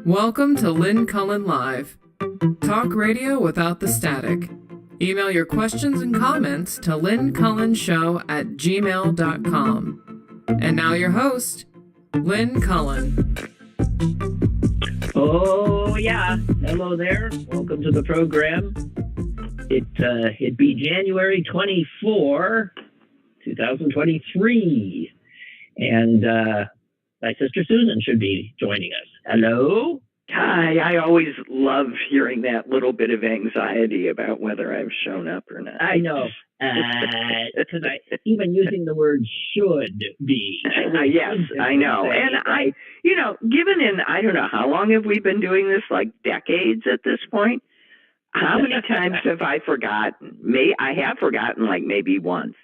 Welcome to Lynn Cullen Live. Talk radio without the static. Email your questions and comments to lynncullenshow@gmail.com. And now your host, Lynn Cullen. Oh, yeah. Hello there. Welcome to the program. It'd be January 24, 2023. And my sister Susan should be joining us. Hello? Hi, I always love hearing that little bit of anxiety about whether I've shown up or not. I know. Because even using the word should be. Yes, I know. And given I don't know, how long have we been doing this? Like decades at this point? How many times have I forgotten? I have forgotten like maybe once.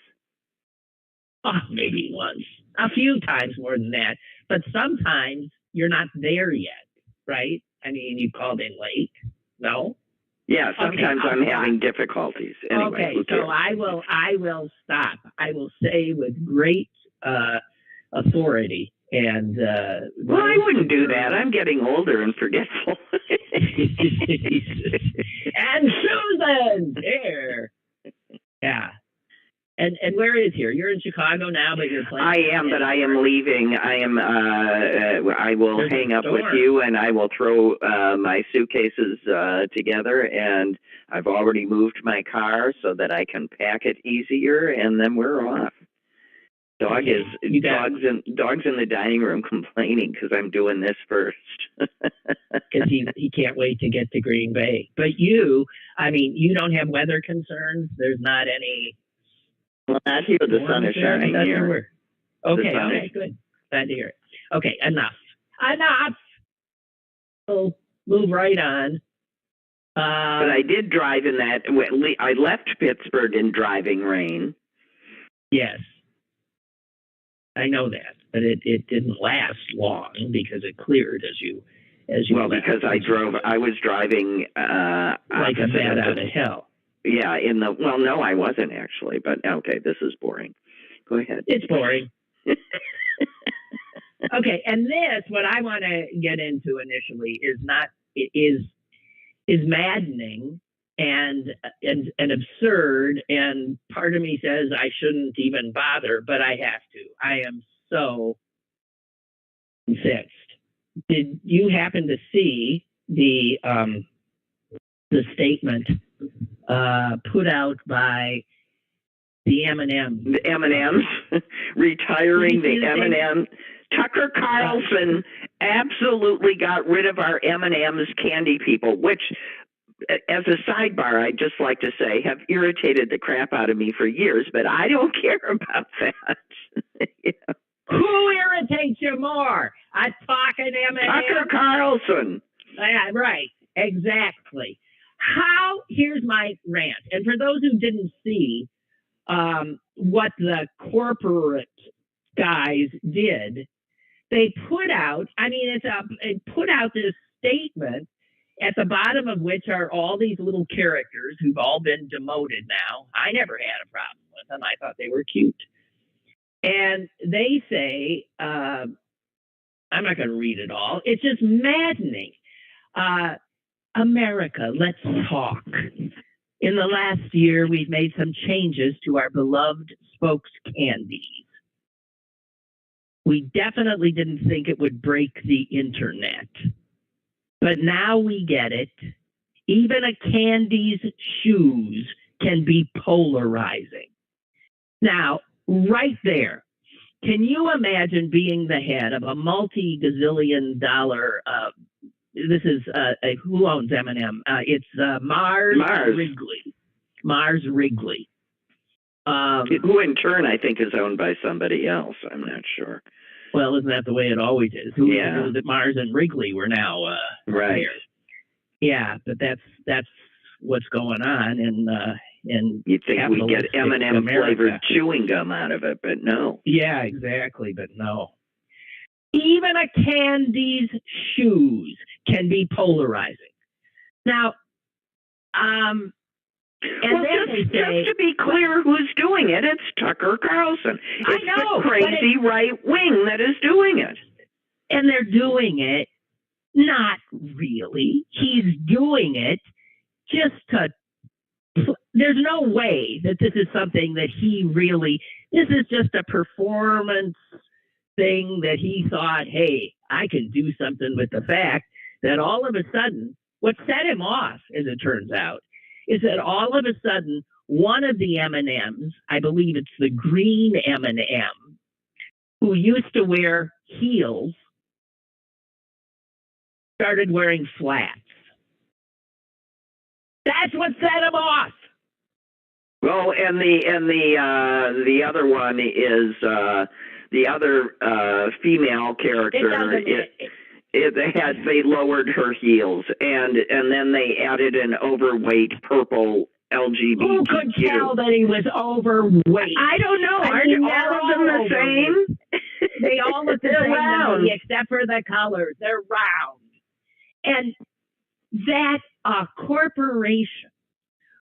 Oh, maybe once. A few times more than that. But sometimes you're not there yet, right? I mean, you called in late. No? Yeah, sometimes I'm having difficulties. Anyway, okay, so I will stop. I will say with great authority. And well, I wouldn't do that. I'm getting older and forgetful. And Susan here. Yeah. And where is here? You're in Chicago now, but you're playing. I am, but I am leaving. I will hang up with you, and I will throw my suitcases together. And I've already moved my car so that I can pack it easier, and then we're off. Dogs in the dining room complaining because I'm doing this first. Because he can't wait to get to Green Bay. But you don't have weather concerns. There's not any. Well, not here. The sun is shining here. Okay, good. Glad to hear it. Okay, enough. We'll move right on. But I did drive in that. I left Pittsburgh in driving rain. Yes, I know that, but it didn't last long because it cleared as you. Well, because I was driving like a bat out of hell. Yeah, no, I wasn't actually, but okay, this is boring. Go ahead. It's boring. Okay, and what I want to get into initially is maddening and absurd, and part of me says I shouldn't even bother, but I have to. I am so fixed. Did you happen to see the statement put out by the M&Ms? The M&Ms retiring the M&M. Tucker Carlson absolutely got rid of our M&Ms candy people, which, as a sidebar, I'd just like to say have irritated the crap out of me for years, but I don't care about that. Yeah. Who irritates you more? A talking M&M? Tucker Carlson. Yeah, right. Exactly. Here's my rant. And for those who didn't see what the corporate guys did, they put out this statement at the bottom of which are all these little characters who've all been demoted now. I never had a problem with them. I thought they were cute. And they say, I'm not going to read it all. It's just maddening. America, let's talk. In the last year, we've made some changes to our beloved spokes candies. We definitely didn't think it would break the internet. But now we get it. Even a candy's shoes can be polarizing. Now, right there, can you imagine being the head of a multi-gazillion dollar this is who owns M&M? It's Mars Wrigley. Mars Wrigley. Who in turn I think is owned by somebody else. I'm not sure. Well, isn't that the way it always is? Who knew that Mars and Wrigley were now right? Here? Yeah, but that's what's going on, and you'd think we get M&M flavored chewing gum out of it, but no. Yeah, exactly, but no. Even a candy's shoes can be polarizing. Now, and just to be clear who's doing it, it's Tucker Carlson. It's the crazy right wing that is doing it. And they're doing it Not really. He's doing it just to. There's no way that this is something that he really. This is just a performance thing that he thought, hey, I can do something with the fact that all of a sudden, what set him off, as it turns out, is that all of a sudden, one of the M&Ms, I believe it's the green M&M, who used to wear heels, started wearing flats. That's what set him off. Well, and the other one is the other female character. They lowered her heels, and then they added an overweight purple LGBTQ. Who could tell that he was overweight? I don't know. Aren't all of them the same? They all look the same to me, except for the colors. They're round. And that a corporation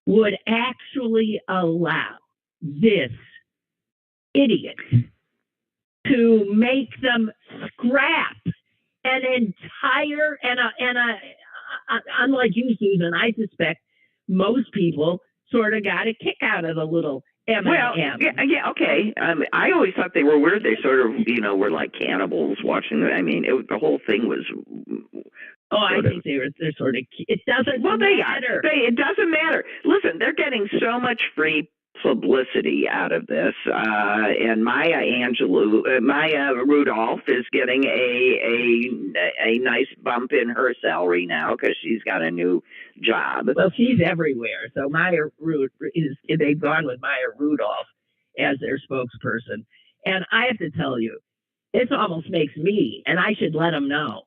would actually allow this idiot to make them scrap an entire unlike you, Susan, I suspect most people sort of got a kick out of the little M&M. Well, yeah, okay. I always thought they were weird. They sort of, were like cannibals watching it. I mean, the whole thing was. Oh, I think they're sort of. It doesn't matter. It doesn't matter. Listen, they're getting so much free publicity out of this, and Maya Rudolph is getting a nice bump in her salary now because she's got a new job. Well, she's everywhere. So they've gone with Maya Rudolph as their spokesperson, and I have to tell you, this almost makes me, and I should let them know.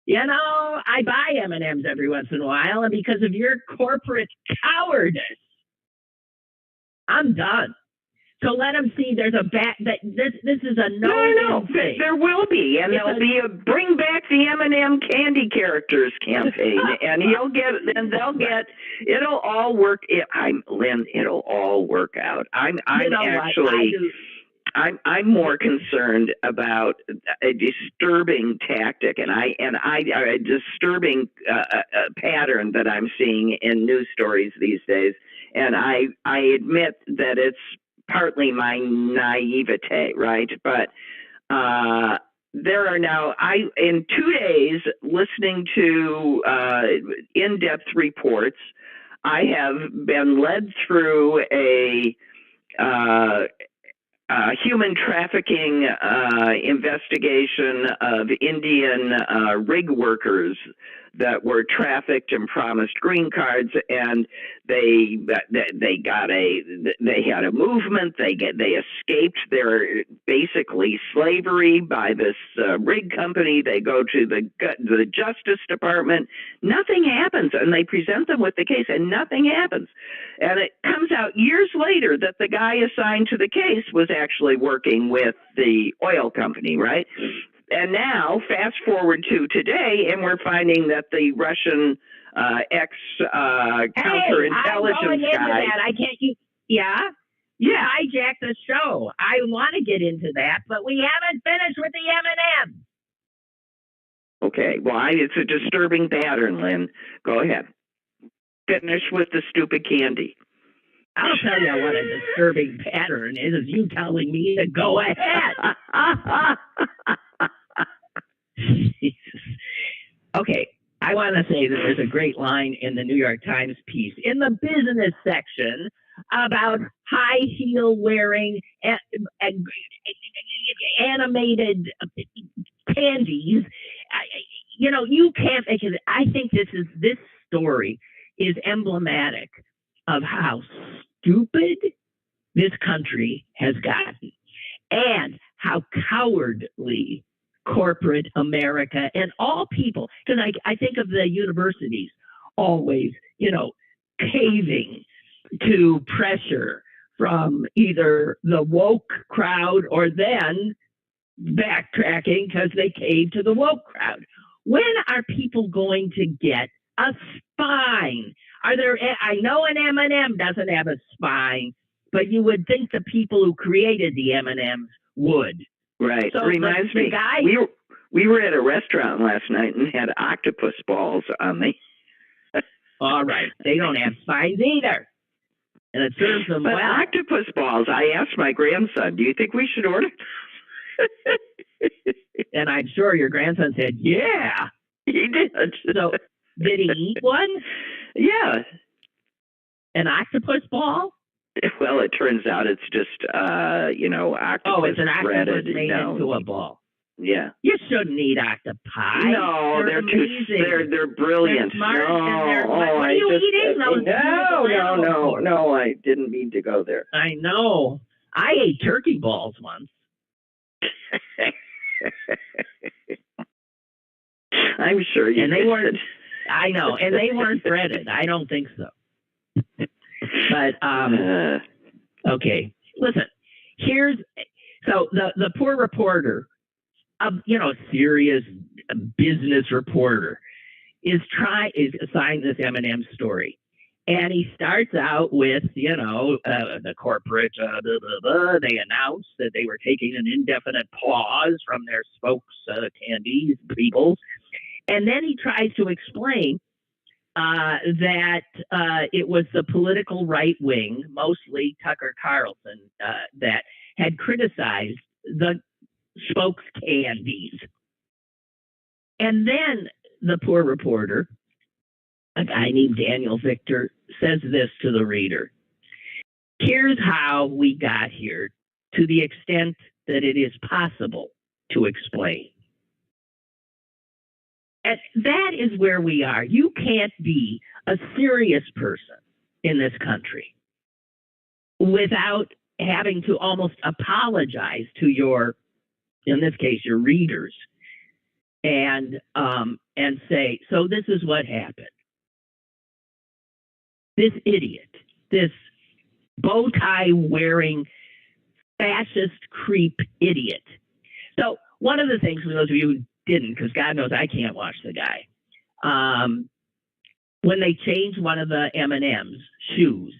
I buy M&Ms every once in a while, and because of your corporate cowardice, I'm done. So let them see there's a that this is a no thing. There will be, and there'll be a bring back the M&M candy characters campaign, and it'll all work. Lynn, it'll all work out. I'm more concerned about a disturbing tactic and a disturbing pattern that I'm seeing in news stories these days. And I admit that it's partly my naivete, right? But there are now, in 2 days, listening to in-depth reports, I have been led through a human trafficking investigation of Indian rig workers that were trafficked and promised green cards, and they had a movement. They escaped their basically slavery by this rig company. They go to the Justice Department. Nothing happens, and they present them with the case, and nothing happens. And it comes out years later that the guy assigned to the case was actually working with the oil company, right? And now, fast forward to today, and we're finding that the Russian counterintelligence guy. I can't. Yeah. Hijack the show. I want to get into that, but we haven't finished with the M&M. Okay. Well, it's a disturbing pattern, Lynn. Go ahead. Finish with the stupid candy. I'll tell you what a disturbing pattern is you telling me to go ahead. Okay, I want to say that there's a great line in the New York Times piece in the business section about high heel wearing animated candies. You can't make it. I think this story is emblematic of how stupid this country has gotten and how cowardly corporate America and all people, because I think of the universities always, caving to pressure from either the woke crowd or then backtracking because they cave to the woke crowd. When are people going to get a spine? I know an M&M doesn't have a spine, but you would think the people who created the M&Ms would. Right. So reminds me. We were at a restaurant last night and had octopus balls on the. All right. They don't have spines either. And it serves them But well. octopus balls, I asked my grandson, do you think we should order? And I'm sure your grandson said, yeah. He did. So did he eat one? Yeah. An octopus ball? Well, it turns out it's just, octopus. Oh, it's an octopus breaded, made into a ball. Yeah. You shouldn't eat octopi. No, they're amazing. they're brilliant. They're smart no, and they're, what are I you just, eating? Those no, I didn't mean to go there. I know. I ate turkey balls once. I'm sure you And they did. weren't, I know, and they weren't breaded. I don't think so. But, okay, listen, so the poor reporter, serious business reporter, is assigned this M&M story. And he starts out with, the corporate, they announced that they were taking an indefinite pause from their spokes candies people. And then he tries to explain that it was the political right wing, mostly Tucker Carlson, that had criticized the spokes candies. And then the poor reporter, a guy named Daniel Victor, says this to the reader. Here's how we got here, to the extent that it is possible to explain. And that is where we are. You can't be a serious person in this country without having to almost apologize to in this case, your readers, and say, so this is what happened. This idiot, this bow tie wearing fascist creep idiot. So one of the things, for those of you who didn't, because God knows I can't watch the guy, when they changed one of the M&M's shoes,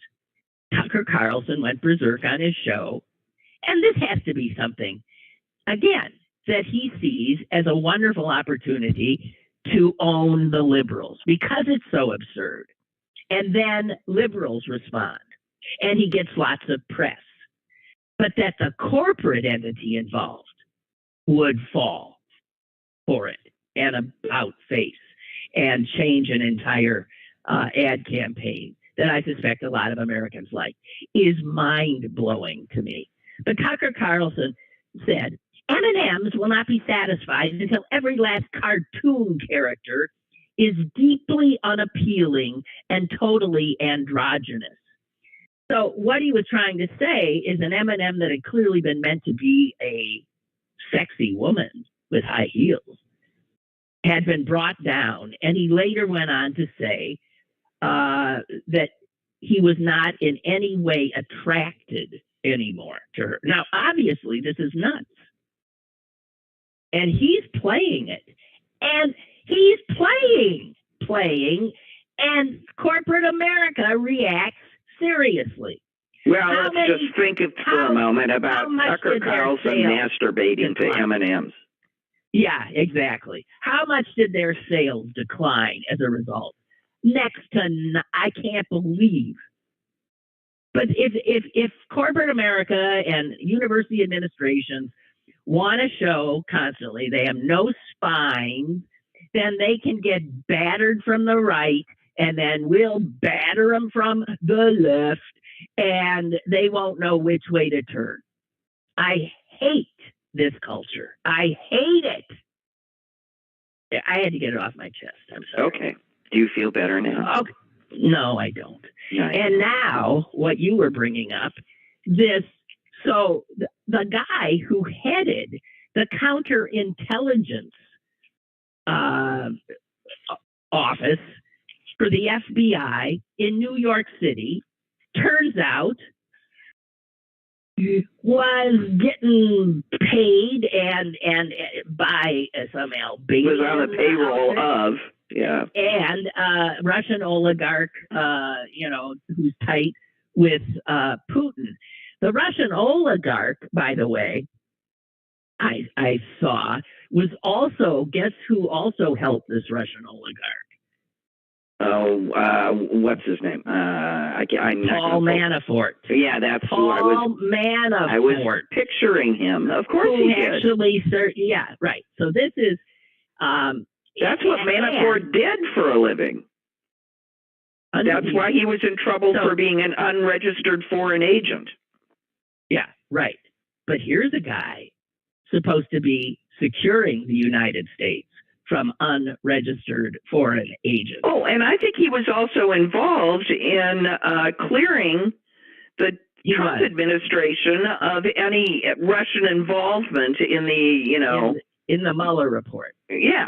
Tucker Carlson went berserk on his show. And this has to be something, again, that he sees as a wonderful opportunity to own the liberals because it's so absurd. And then liberals respond, and he gets lots of press. But that the corporate entity involved would fall for it and about face and change an entire ad campaign that I suspect a lot of Americans like is mind-blowing to me. But Tucker Carlson said, M&Ms will not be satisfied until every last cartoon character is deeply unappealing and totally androgynous. So what he was trying to say is an M&M that had clearly been meant to be a sexy woman with high heels had been brought down. And he later went on to say that he was not in any way attracted anymore to her. Now, obviously, this is nuts. And he's playing it. And he's playing, and corporate America reacts seriously. Well, let's just think for a moment about Tucker Carlson masturbating to M&Ms. Yeah, exactly. How much did their sales decline as a result? Next to I can't believe. But if corporate America and university administrations want to show constantly they have no spine, then they can get battered from the right, and then we'll batter them from the left, and they won't know which way to turn. I hate this culture. I hate it. I had to get it off my chest. I'm sorry. Okay. Do you feel better now? Okay. No, I don't. Nice. And now, what you were bringing up, so the guy who headed the counterintelligence office for the FBI in New York City, turns out was getting paid and by some Albanian. Was on the payroll of, yeah. And Russian oligarch, who's tight with Putin. The Russian oligarch, by the way, I saw, was also, guess who also helped this Russian oligarch? Oh, what's his name? Paul Manafort. Yeah, that's who I was. Manafort. I was picturing him. Of course who he did. Actually, yeah, right. So this is. That's what Manafort did for a living. That's why he was in trouble for being an unregistered foreign agent. Yeah, right. But here's a guy supposed to be securing the United States from unregistered foreign agents. Oh, and I think he was also involved in clearing the Trump administration of any Russian involvement in the, in the Mueller report. Yeah.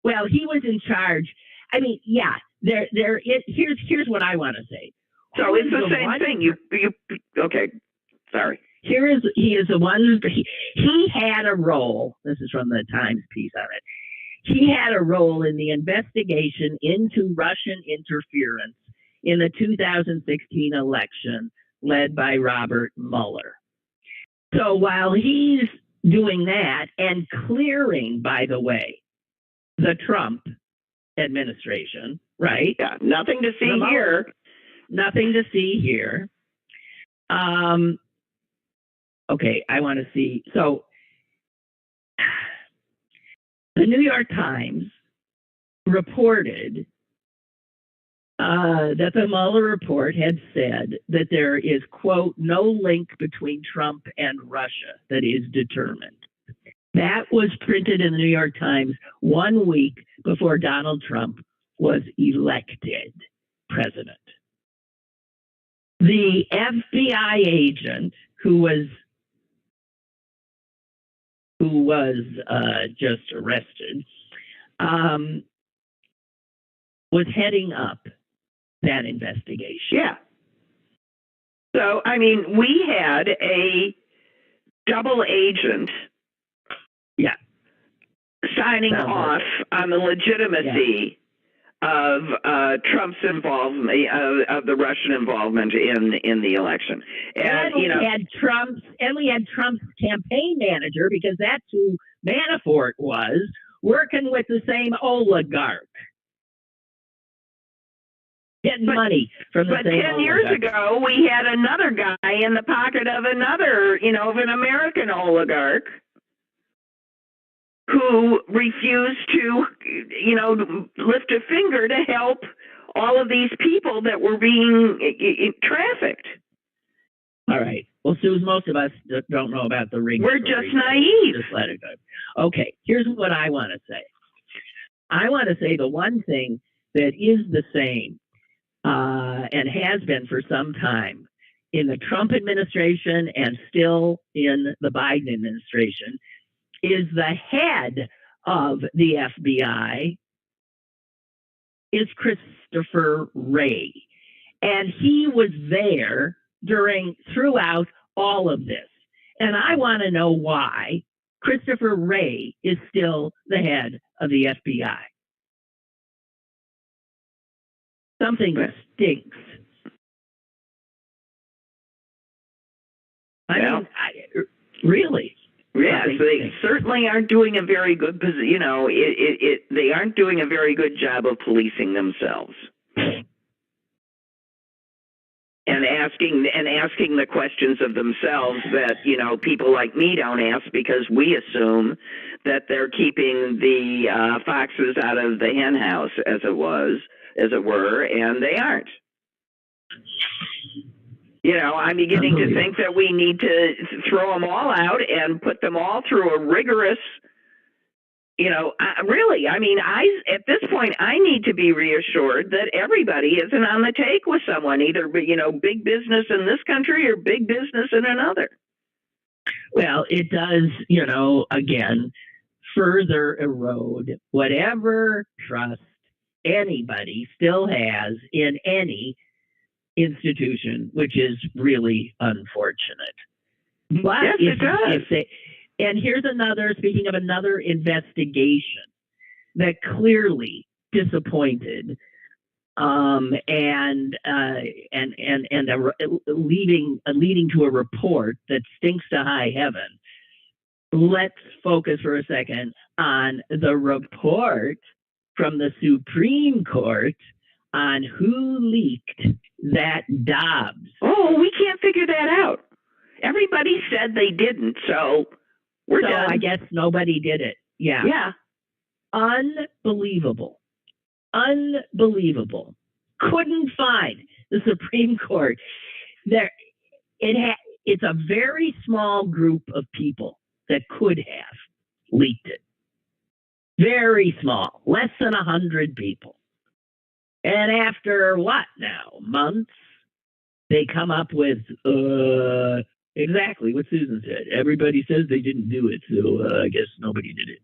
Well, he was in charge. I mean, yeah. Here's what I want to say. So it's the same thing. You okay? Sorry. He is the one. He had a role. This is from the Times piece on it. He had a role in the investigation into Russian interference in the 2016 election led by Robert Mueller. So while he's doing that and clearing, by the way, the Trump administration, right? Yeah, nothing to see here. Nothing to see here. Okay, I want to see. So the New York Times reported that the Mueller report had said that there is, quote, no link between Trump and Russia that is determined. That was printed in the New York Times 1 week before Donald Trump was elected president. The FBI agent who was just arrested was heading up that investigation. Yeah. So, I mean, we had a double agent signing off on the legitimacy of Trump's involvement, of the Russian involvement in the election. And we had Trump's campaign manager, because that's who Manafort was, working with the same oligarch. Getting money from the same oligarch. 10 years ago, we had another guy in the pocket of another, of an American oligarch who refused to, lift a finger to help all of these people that were being trafficked. All right. Well, Suze, most of us don't know about the ring. We're just naive. Just let it go. Okay. Here's what I want to say. I want to say the one thing that is the same and has been for some time in the Trump administration and still in the Biden administration is the head of the FBI is Christopher Wray. And he was there throughout all of this. And I want to know why Christopher Wray is still the head of the FBI. Something stinks. Really? Yes, they certainly aren't doing a very good, they aren't doing a very good job of policing themselves. And asking the questions of themselves that, people like me don't ask, because we assume that they're keeping the foxes out of the hen house, as it were, and they aren't. I'm beginning to think that we need to throw them all out and put them all through a rigorous, really, at this point, I need to be reassured that everybody isn't on the take with someone, either, big business in this country or big business in another. Well, it does, again, further erode whatever trust anybody still has in any institution, which is really unfortunate. But yes, it does. And here's speaking of another investigation that clearly disappointed, leading to a report that stinks to high heaven. let's focus for a second on the report from the Supreme Court on who leaked that Dobbs. Oh, we can't figure that out. Everybody said they didn't, so we're done. I guess nobody did it. Yeah. Yeah. Unbelievable. Unbelievable. Couldn't find the Supreme Court. It's a very small group of people that could have leaked it. Very small, less than 100 people. And after what now? Months? They come up with exactly what Susan said. Everybody says they didn't do it, so I guess nobody did it.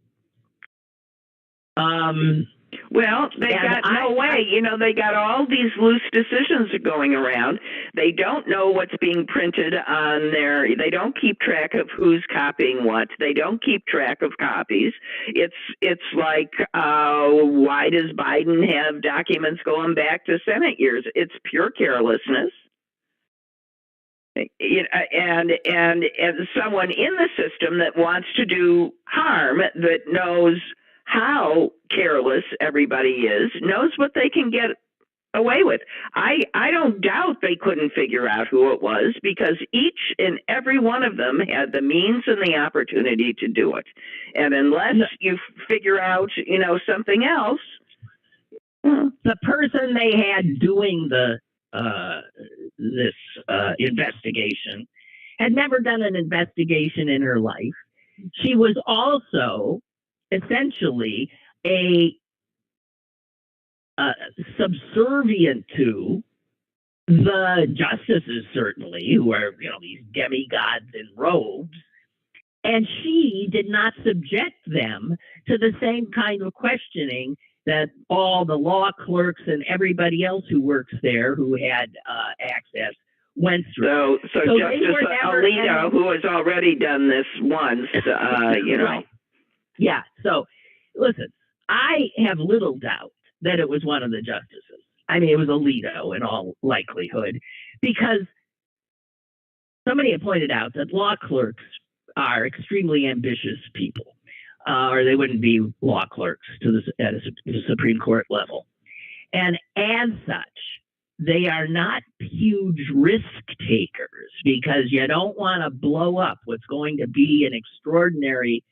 Well, they got no way. They got all these loose decisions going around. They don't know what's being printed on there. They don't keep track of who's copying what. They don't keep track of copies. It's like, why does Biden have documents going back to Senate years? It's pure carelessness. And someone in the system that wants to do harm, that knows how careless everybody is, knows what they can get away with. I don't doubt they couldn't figure out who it was, because each and every one of them had the means and the opportunity to do it. And unless you figure out, something else. The person they had doing this investigation had never done an investigation in her life. She was also essentially a subservient to the justices, certainly, who are these demigods in robes, and she did not subject them to the same kind of questioning that all the law clerks and everybody else who works there who had access went through. So Justice Alito, who has already done this once, Right. Yeah. So, listen, I have little doubt that it was one of the justices. I mean, it was Alito in all likelihood, because somebody had pointed out that law clerks are extremely ambitious people, or they wouldn't be law clerks at the Supreme Court level. And as such, they are not huge risk takers, because you don't want to blow up what's going to be an extraordinary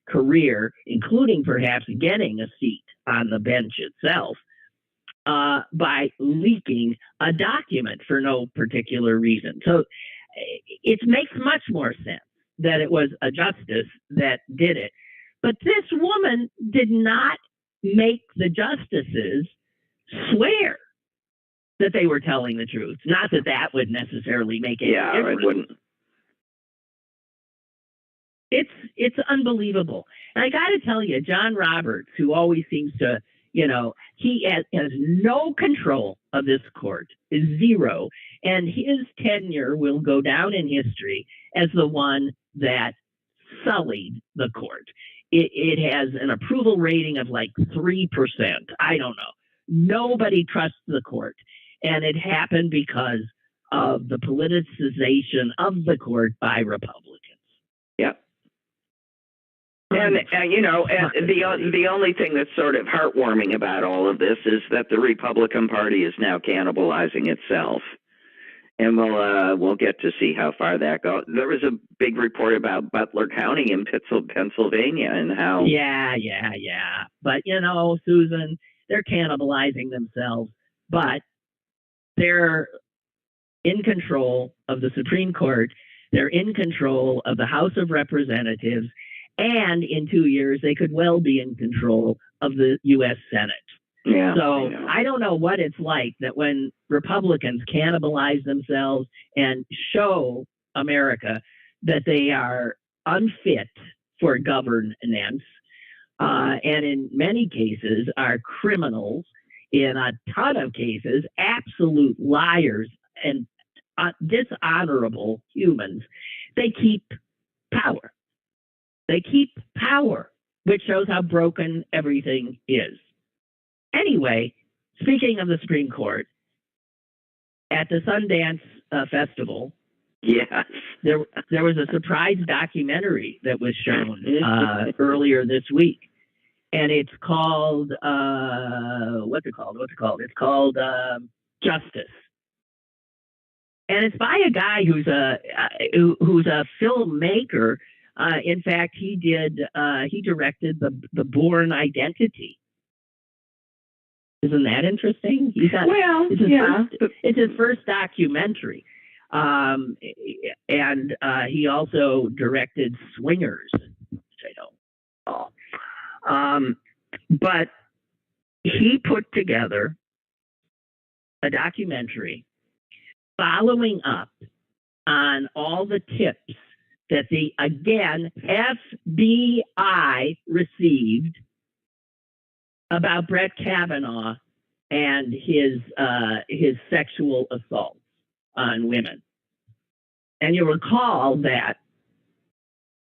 career, including perhaps getting a seat on the bench itself, by leaking a document for no particular reason. So it makes much more sense that it was a justice that did it. But this woman did not make the justices swear that they were telling the truth. Not that that would necessarily make any difference. It wouldn't. It's unbelievable. And I got to tell you, John Roberts, who always seems to, he has no control of this court, is zero. And his tenure will go down in history as the one that sullied the court. It has an approval rating of like 3%. I don't know. Nobody trusts the court. And it happened because of the politicization of the court by Republicans. Yep. And the only thing that's sort of heartwarming about all of this is that the Republican Party is now cannibalizing itself, and we'll get to see how far that goes. There was a big report about Butler County in Pennsylvania and how. Yeah. But Susan, they're cannibalizing themselves, but they're in control of the Supreme Court. They're in control of the House of Representatives. And in 2 years, they could well be in control of the U.S. Senate. Yeah, so I don't know what it's like that when Republicans cannibalize themselves and show America that they are unfit for governance, and in many cases are criminals, in a ton of cases, absolute liars and dishonorable humans. They keep power. They keep power, which shows how broken everything is. Anyway, speaking of the Supreme Court, at the Sundance Festival, Yes. There was a surprise documentary that was shown earlier this week, and it's called what's it called? It's called Justice, and it's by a guy who's a filmmaker. In fact, he directed the Bourne Identity. Isn't that interesting? It's his first documentary. And he also directed Swingers, which I don't know. But he put together a documentary following up on all the tips that the, again, FBI received about Brett Kavanaugh and his sexual assaults on women. And you'll recall that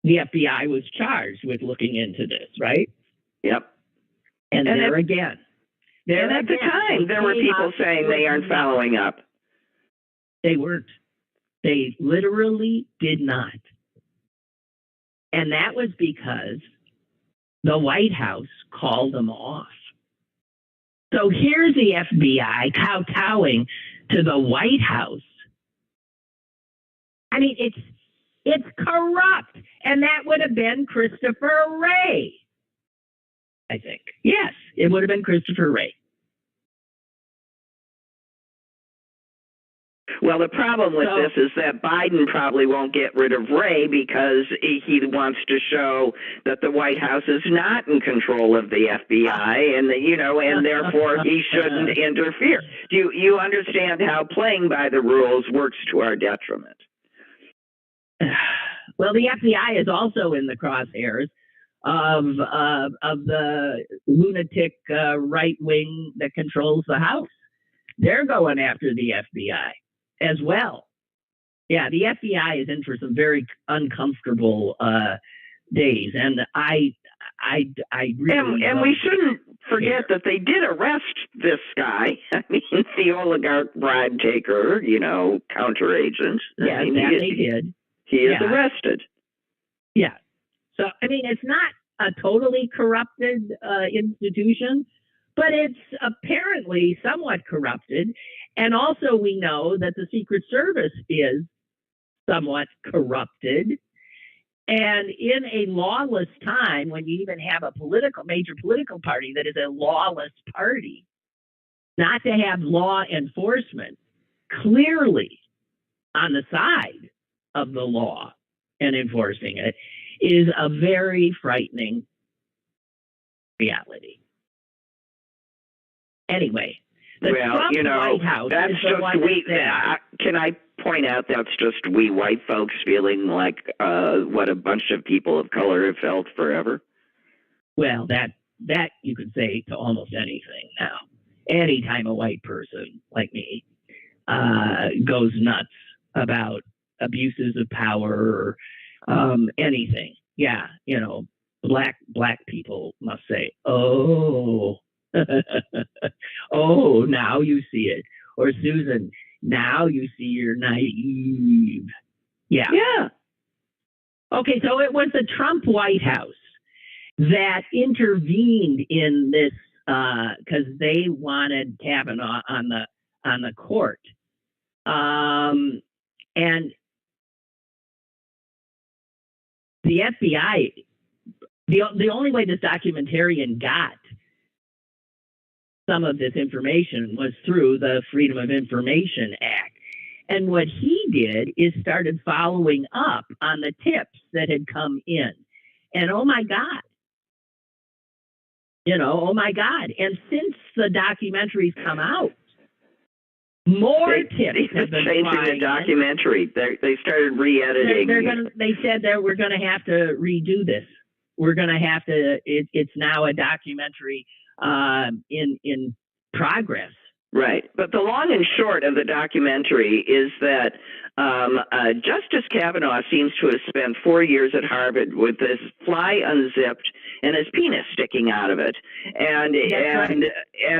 the FBI was charged with looking into this, right? Yep. And there again. And at the time, there were people saying they aren't following up. They weren't. They literally did not. And that was because the White House called them off. So here's the FBI kowtowing to the White House. I mean, it's corrupt. And that would have been Christopher Wray, I think. Yes, it would have been Christopher Wray. Well, the problem with this is that Biden probably won't get rid of Wray because he wants to show that the White House is not in control of the FBI, and and therefore he shouldn't interfere. Do you understand how playing by the rules works to our detriment? Well, the FBI is also in the crosshairs of the lunatic right wing that controls the House. They're going after the FBI as well. Yeah, the FBI is in for some very uncomfortable days, and I really and we shouldn't forget that they did arrest this guy. I mean, the oligarch bribe taker, counter agent. Yeah, they did. He is arrested. Yeah. So I mean, it's not a totally corrupted institution, but it's apparently somewhat corrupted. And also we know that the Secret Service is somewhat corrupted. And in a lawless time, when you even have a major political party that is a lawless party, not to have law enforcement clearly on the side of the law and enforcing it is a very frightening reality. Anyway, White House that's just we. Can I point out that's just we white folks feeling like what a bunch of people of color have felt forever? Well, that you could say to almost anything now. Anytime a white person like me goes nuts about abuses of power or anything, black people must say, "Oh." Oh, now you see it. Or Susan, now you see you're naive. Yeah. Okay, so it was the Trump White House that intervened in this because they wanted Kavanaugh on the court, and the FBI. The only way this documentarian got some of this information was through the Freedom of Information Act. And what he did is started following up on the tips that had come in. And oh my God. And since the documentary's come out, more tips have been changing the documentary. They started re-editing. They said that we're going to have to redo this. We're going to have to, it's now a documentary in progress. Right. But the long and short of the documentary is that Justice Kavanaugh seems to have spent 4 years at Harvard with his fly unzipped and his penis sticking out of it. And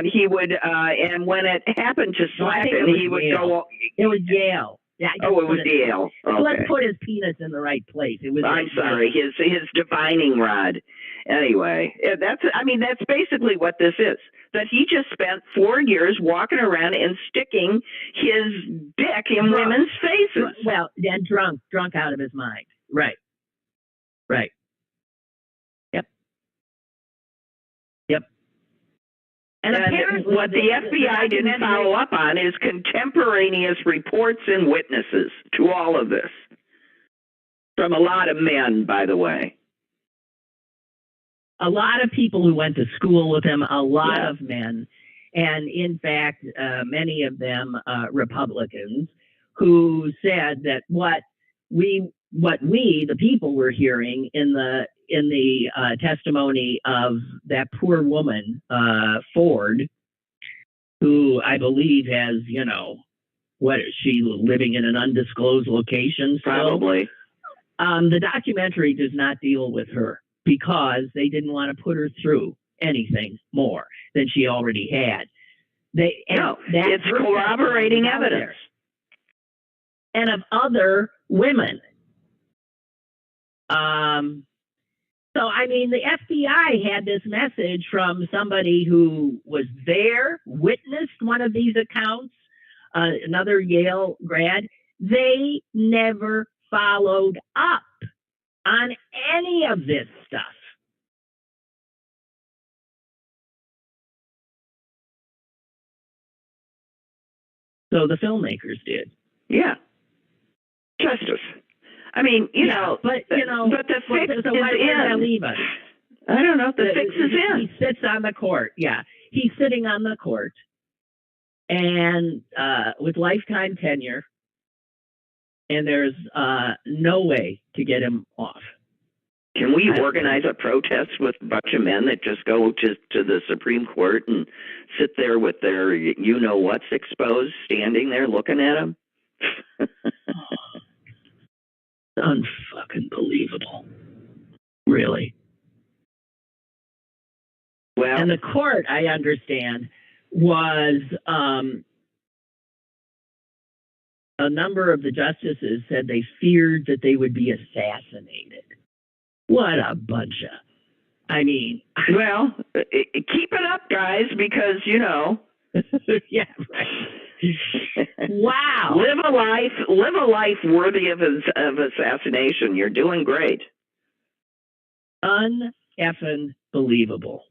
he would and when it happened to slap him, he would go. It was Yale. Yeah. Oh, it was Yale. Okay. Let's put his penis in the right place. It was. I'm sorry, his divining rod. Anyway, that's basically what this is. That he just spent 4 years walking around and sticking his dick in women's faces. Well, and drunk out of his mind. Right. Yep. And apparently, what the FBI didn't follow up on is contemporaneous reports and witnesses to all of this. From a lot of men, by the way. A lot of people who went to school with him, a lot of men, and in fact, many of them Republicans, who said that what we, the people, were hearing in the testimony of that poor woman, Ford, who I believe has, what is she, living in an undisclosed location still? Probably. The documentary does not deal with her because they didn't want to put her through anything more than she already had. It's corroborating evidence. And of other women. So, I mean, the FBI had this message from somebody who was there, witnessed one of these accounts, another Yale grad. They never followed up on any of this stuff. So the filmmakers did. Yeah. Justice. I mean, but the fix is in. Leave us? I don't know. The fix is in. He sits on the court. Yeah. He's sitting on the court and with lifetime tenure. And there's no way to get him off. Can we organize a protest with a bunch of men that just go to the Supreme Court and sit there with their you-know-what's exposed, standing there looking at them? Unfucking believable. Really. Well, and the court, I understand, was a number of the justices said they feared that they would be assassinated. What a bunch of, well, keep it up, guys, because, yeah, right. Wow. Live a life worthy of assassination. You're doing great. Un-effing believable.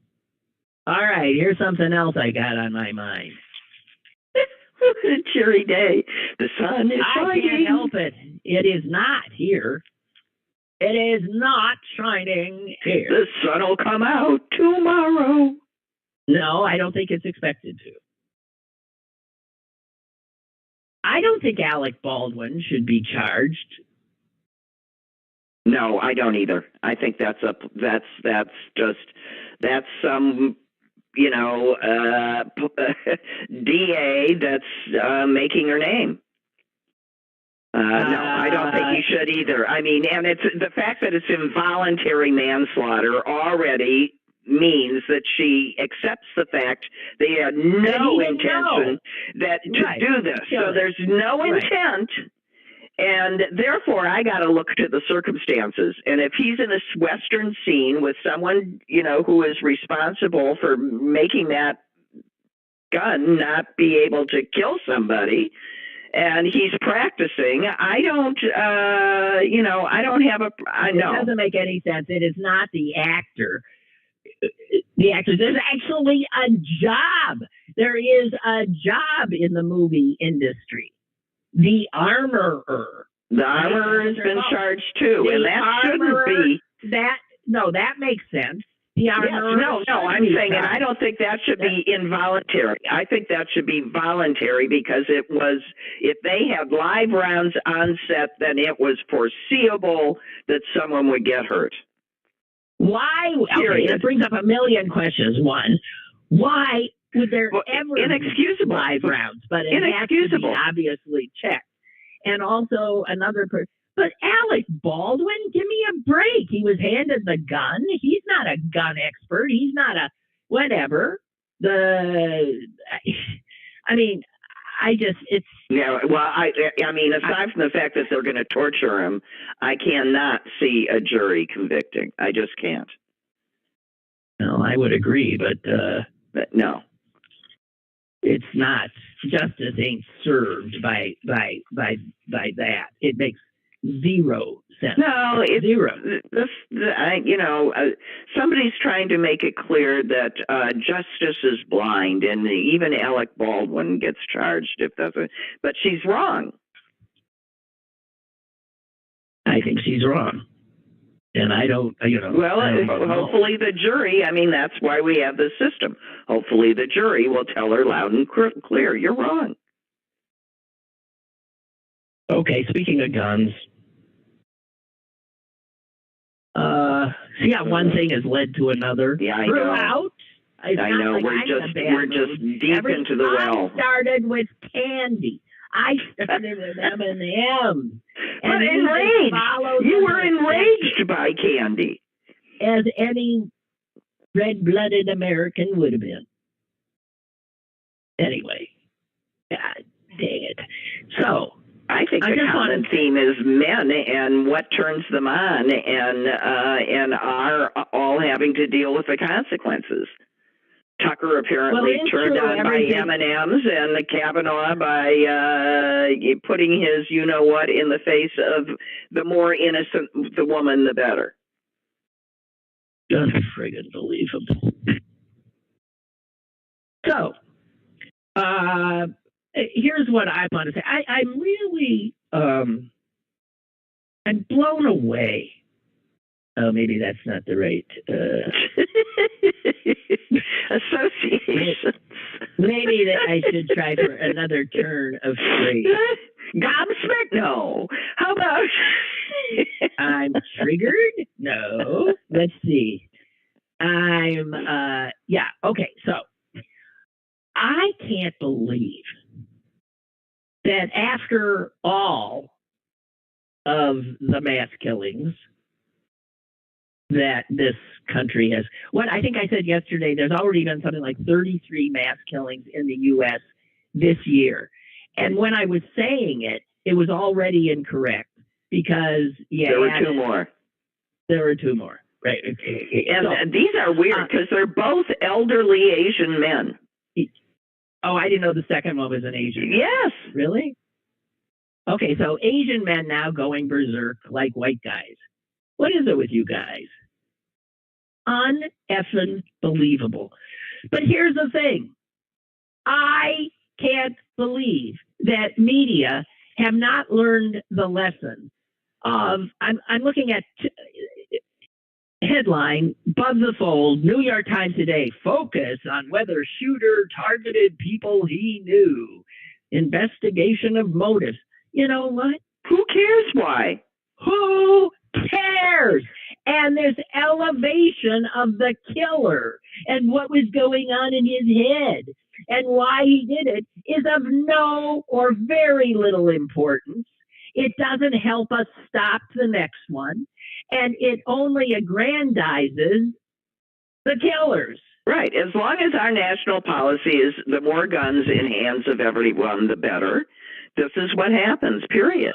All right, here's something else I got on my mind. A cheery day. The sun is shining. I can't help it. It is not here. It is not shining here. The sun will come out tomorrow. No, I don't think it's expected to. I don't think Alec Baldwin should be charged. No, I don't either. I think that's some DA that's making her name. No, I don't think he should either. And it's the fact that it's involuntary manslaughter already means that she accepts the fact they had no intention to do this. So there's no intent. And therefore, I got to look to the circumstances. And if he's in a Western scene with someone, who is responsible for making that gun not be able to kill somebody, and he's practicing, I don't have I know. It doesn't make any sense. It is not the actor. The actor. There's actually a job. There is a job in the movie industry. The armorer. The armorer has been charged too, and that shouldn't be. That makes sense. The armorer. Yes, no, I'm saying, and I don't think that should be involuntary. I think that should be voluntary because if they had live rounds on set, then it was foreseeable that someone would get hurt. Why? Okay, it brings up a million questions. One, why would there ever be live rounds? But it has to be obviously checked. And also another person. But Alec Baldwin, give me a break. He was handed the gun. He's not a gun expert. He's not a whatever. it's Yeah, well, I mean, aside from the fact that they're going to torture him, I cannot see a jury convicting. I just can't. no, I would agree, but no, it's not. Justice ain't served by that. It makes zero sense. no, it's Zero. Somebody's trying to make it clear that justice is blind, and even Alec Baldwin gets charged if doesn't. But she's wrong. I think she's wrong. And I don't, Well, hopefully the jury, I mean, that's why we have this system. Hopefully the jury will tell her loud and clear, you're wrong. Okay, speaking of guns, see how one thing has led to another? Yeah, I know. I know. Like we're just deep into the well. I started with candy. I started with M&M's. But enraged. You were enraged by candy. As any red-blooded American would have been. Anyway. God dang it. So, I think the common theme is men and what turns them on and are all having to deal with the consequences. Tucker apparently turned on by M&Ms and Kavanaugh by putting his you-know-what in the face of the more innocent the woman, the better. Unfriggin' believable. So, here's what I want to say. I'm really, I'm blown away. Oh, maybe that's not the right association. Maybe that I should try for another turn of phrase. Gobsmack? No. How about? I'm triggered? No. Let's see. Yeah. Okay. So I can't believe that after all of the mass killings that this country has, I think I said yesterday, there's already been something like 33 mass killings in the U.S. this year. And when I was saying it, it was already incorrect because, there were two more. There were two more. Right. And these are weird because they're both elderly Asian men. Oh, I didn't know the second one was an Asian. Yes. Really? Okay, so Asian men now going berserk like white guys. What is it with you guys? Un-effing believable. But here's the thing. I can't believe that media have not learned the lesson of, I'm looking at headline, above the fold, New York Times today, focus on whether shooter targeted people he knew. Investigation of motives. You know what? Who cares why? Who cares? And this elevation of the killer and what was going on in his head and why he did it is of no or very little importance. It doesn't help us stop the next one. And it only aggrandizes the killers. Right. As long as our national policy is the more guns in hands of everyone, the better. This is what happens, period.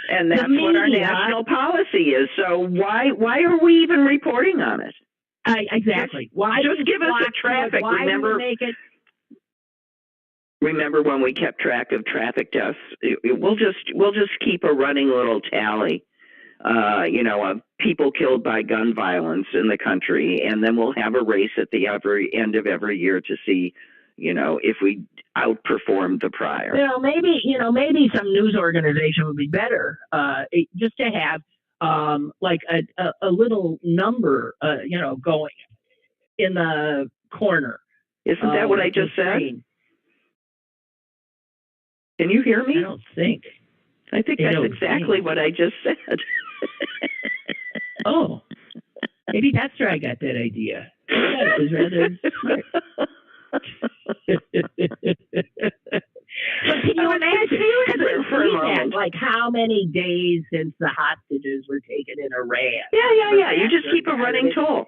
And that's what our national policy is. So why are we even reporting on it? Exactly. Why just give us a traffic? Remember when we kept track of traffic deaths? We'll just keep a running little tally, of people killed by gun violence in the country, and then we'll have a race at the end of every year to see, if we outperformed the prior. Maybe some news organization would be better, just to have like a little number, going in the corner. Isn't that what I just said? Can you hear me? I don't think. I think that's exactly what I just said. Oh, maybe that's where I got that idea. That was rather smart. But can you imagine like how many days since the hostages were taken in Iran? Yeah. You just keep a running toll.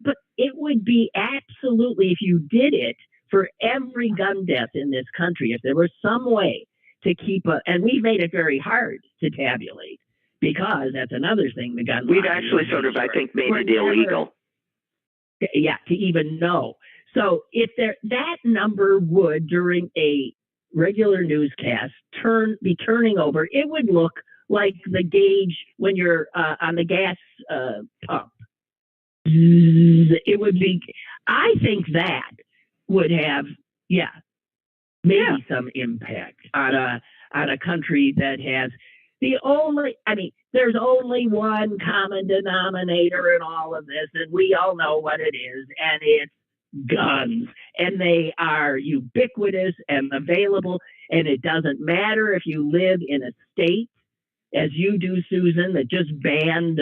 But it would be absolutely, if you did it for every gun death in this country, if there was some way to keep and we've made it very hard to tabulate, because that's another thing the gun. We've actually sort of, I think, made it illegal. Yeah, to even know. So if that number would, during a regular newscast, be turning over, it would look like the gauge when you're on the gas pump. It would be. I think that would have, maybe some impact on a country that has there's only one common denominator in all of this, and we all know what it is, and it's guns. And they are ubiquitous and available, and it doesn't matter if you live in a state, as you do, Susan, that just banned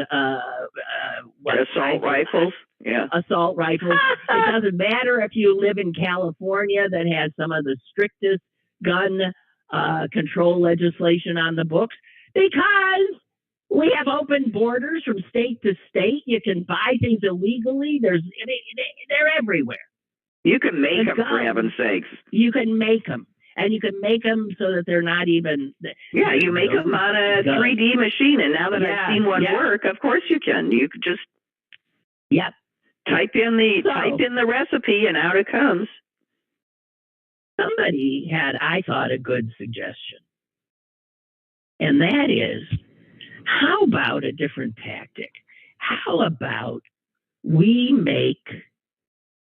assault rifles. Yeah. Assault rifles. It doesn't matter if you live in California that has some of the strictest gun control legislation on the books, because we have open borders from state to state. You can buy things illegally. They're everywhere. You can make them, for heaven's sakes. You can make them. And you can make them so that they're not even. Yeah, you make them on a 3D machine. And now that I've seen one work, of course you can. You could just type in the recipe, and out it comes. Somebody had, I thought, a good suggestion, and that is, how about a different tactic? How about we make,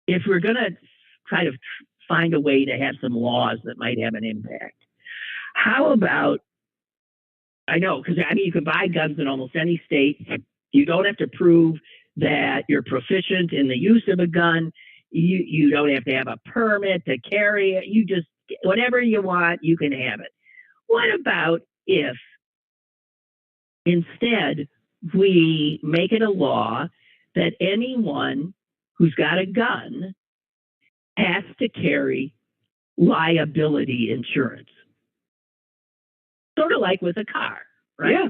if we're going to try to find a way to have some laws that might have an impact, how about, I know, because you can buy guns in almost any state. You don't have to prove that you're proficient in the use of a gun. You don't have to have a permit to carry it. You just, whatever you want, you can have it. What about if instead we make it a law that anyone who's got a gun has to carry liability insurance? Sort of like with a car, right? Yeah.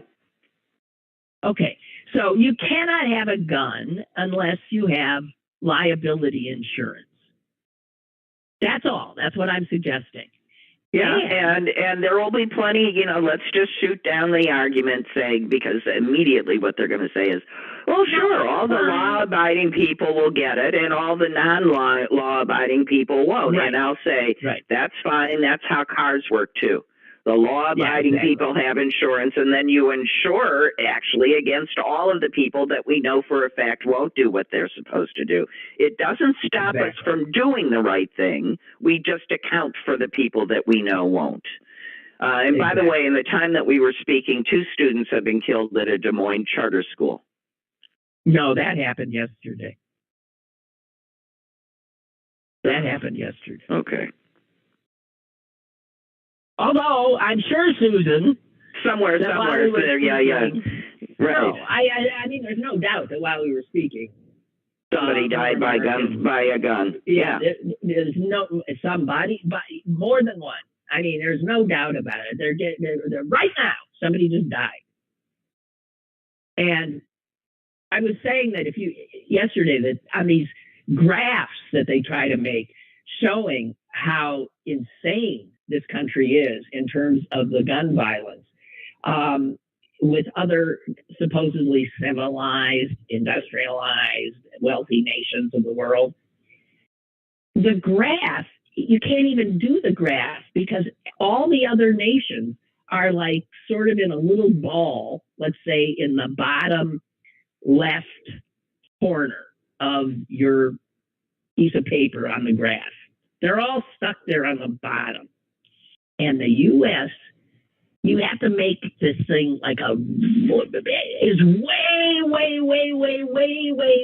Okay, so you cannot have a gun unless you have liability insurance. That's all. That's what I'm suggesting. Yeah, and there will be plenty, let's just shoot down the argument, saying, because immediately what they're going to say is, well, sure, all the law-abiding people will get it, and all the non-law-abiding people won't. Right. And I'll say, that's fine, that's how cars work, too. The law-abiding people have insurance, and then you insure, actually, against all of the people that we know for a fact won't do what they're supposed to do. It doesn't stop us from doing the right thing. We just account for the people that we know won't. And by the way, in the time that we were speaking, 2 students have been killed at a Des Moines charter school. No, that happened yesterday. That happened yesterday. Okay. Although I'm sure, Susan, somewhere there, right. No, I mean, there's no doubt that while we were speaking, somebody died by a gun. Yeah, there's somebody, but more than one. I mean, there's no doubt about it. They're right now. Somebody just died, and I was saying that yesterday that on these graphs that they try to make showing how insane this country is in terms of the gun violence, with other supposedly civilized, industrialized, wealthy nations of the world. The graph, you can't even do the graph because all the other nations are like sort of in a little ball, let's say in the bottom left corner of your piece of paper on the graph. They're all stuck there on the bottom. And the U.S., you have to make this thing like is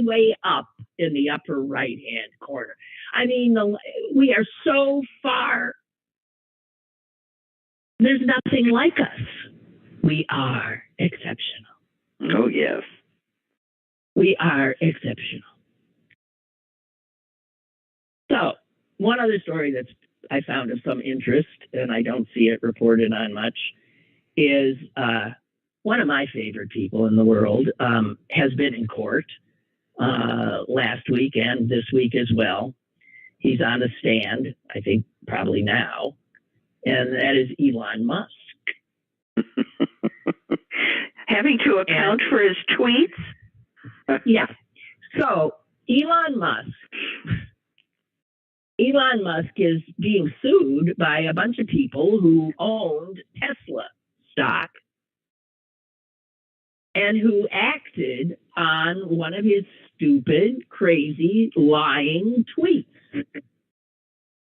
way up in the upper right-hand corner. I mean, we are so far. There's nothing like us. We are exceptional. Oh, yes. We are exceptional. So, one other story that's I found of some interest, and I don't see it reported on much, is one of my favorite people in the world has been in court last week and this week as well. He's on the stand, I think, probably now, and that is Elon Musk. Having to account for his tweets? Yeah. So Elon Musk is being sued by a bunch of people who owned Tesla stock and who acted on one of his stupid, crazy, lying tweets.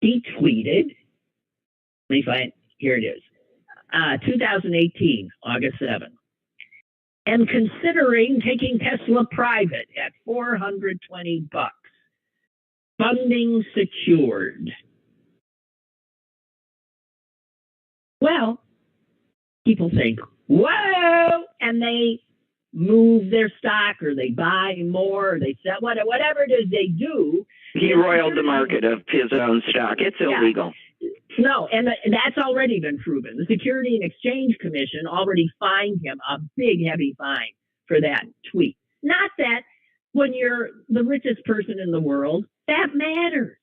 He tweeted, let me find, here it is, 2018, August 7th. And considering taking Tesla private at $420, funding secured. Well, people think, whoa, and they move their stock or they buy more or they sell, whatever it is they do. He roiled the market of his own stock. It's illegal. No, and that's already been proven. The Security and Exchange Commission already fined him a big, heavy fine for that tweet. Not that when you're the richest person in the world, that matters.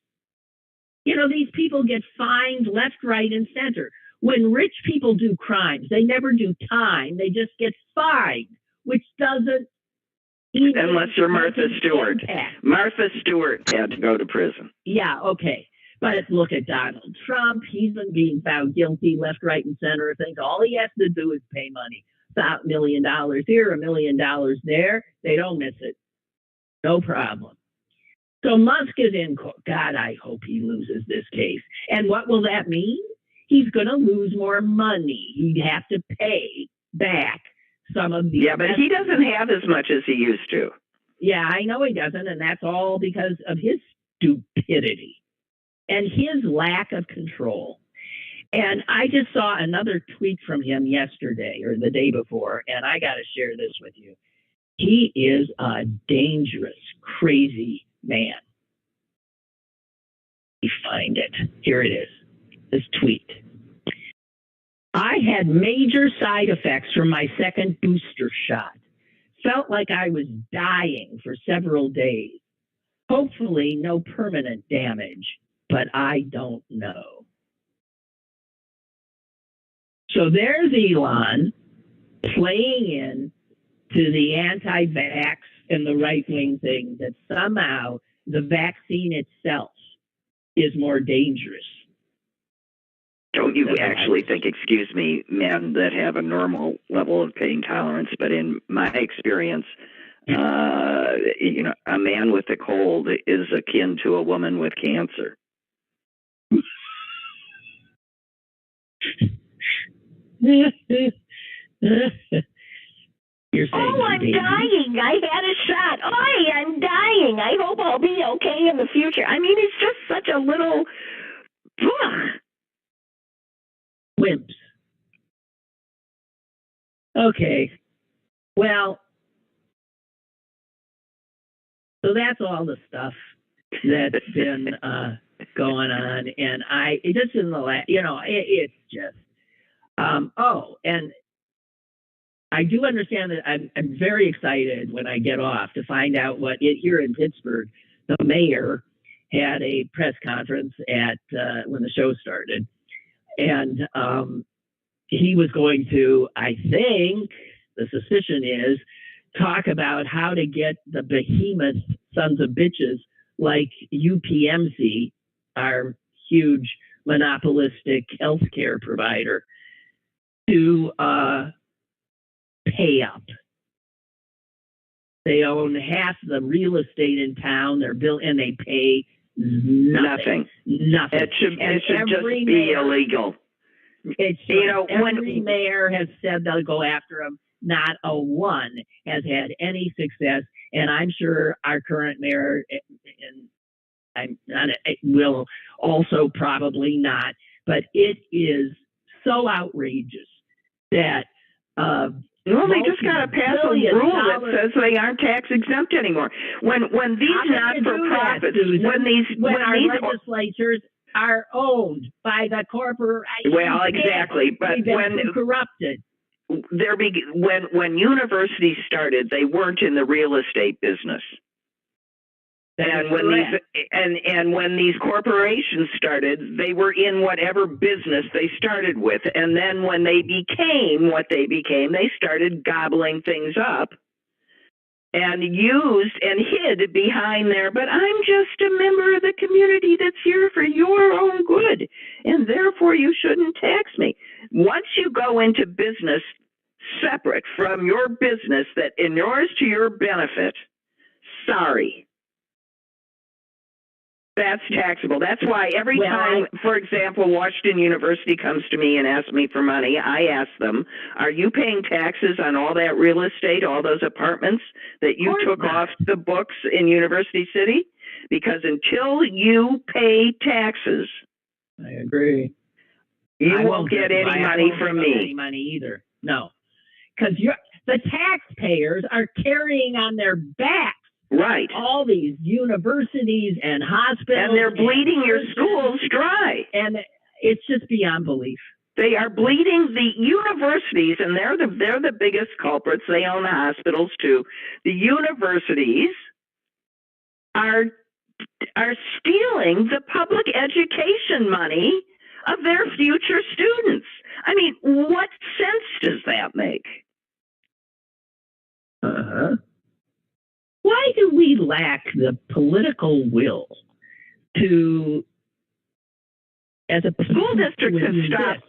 You know, these people get fined left, right, and center. When rich people do crimes, they never do time. They just get fined, which doesn't even... Unless you're Martha Stewart. Martha Stewart had to go to prison. Yeah, okay. But look at Donald Trump. He's been being found guilty left, right, and center of things. All he has to do is pay money. About $1 million here, $1 million there. They don't miss it. No problem. So Musk is in court. God, I hope he loses this case. And what will that mean? He's going to lose more money. He'd have to pay back some of the... Yeah, but he doesn't have as much as he used to. Yeah, I know he doesn't, and that's all because of his stupidity and his lack of control. And I just saw another tweet from him yesterday or the day before, and I got to share this with you. He is a dangerous, crazy man. You find it. Here it is. This tweet. I had major side effects from my second booster shot. Felt like I was dying for several days. Hopefully no permanent damage, but I don't know. So there's Elon playing in to the anti-vax and the right-wing thing that somehow the vaccine itself is more dangerous. Don't you actually think, excuse me, men that have a normal level of pain tolerance, but in my experience, a man with a cold is akin to a woman with cancer. You're saying I'm dying. I had a shot. I'm dying. I hope I'll be okay in the future. I mean, it's just such a little... Wimps. Okay. Well, so that's all the stuff that's been going on. And just in the last, it's just, and I do understand that I'm very excited when I get off to find out here in Pittsburgh, the mayor had a press conference when the show started. And he was going to, I think, the suspicion is, talk about how to get the behemoth sons of bitches like UPMC, our huge monopolistic healthcare provider, to pay up. They own half the real estate in town. They're built, and they pay nothing. It should just be illegal. It's every mayor has said they'll go after them. Not a one has had any success, and I'm sure our current mayor, will also probably not. But it is so outrageous that. Well, they just got to pass a rule that says they aren't tax exempt anymore. When these not-for-profits, when our legislatures are owned by the corporation. Well, exactly, but when corrupted. When universities started, they weren't in the real estate business. And when when these corporations started, they were in whatever business they started with. And then when they became what they became, they started gobbling things up and used and hid behind there. But I'm just a member of the community that's here for your own good, and therefore you shouldn't tax me. Once you go into business separate from your business that inures to your benefit, sorry. That's taxable. That's why every time, for example, Washington University comes to me and asks me for money, I ask them, are you paying taxes on all that real estate, all those apartments that you took off the books in University City? Because until you pay taxes, I agree. You won't get any money from me. Any money either. No. Because the taxpayers are carrying on their backs right all these universities and hospitals, and they're bleeding your schools dry, and it's just beyond belief. They are bleeding the universities, and they're the biggest culprits. They own the hospitals too. The universities are stealing the public education money of their future students. I mean, what sense does that make? Why do we lack the political will to, as a school district, to stop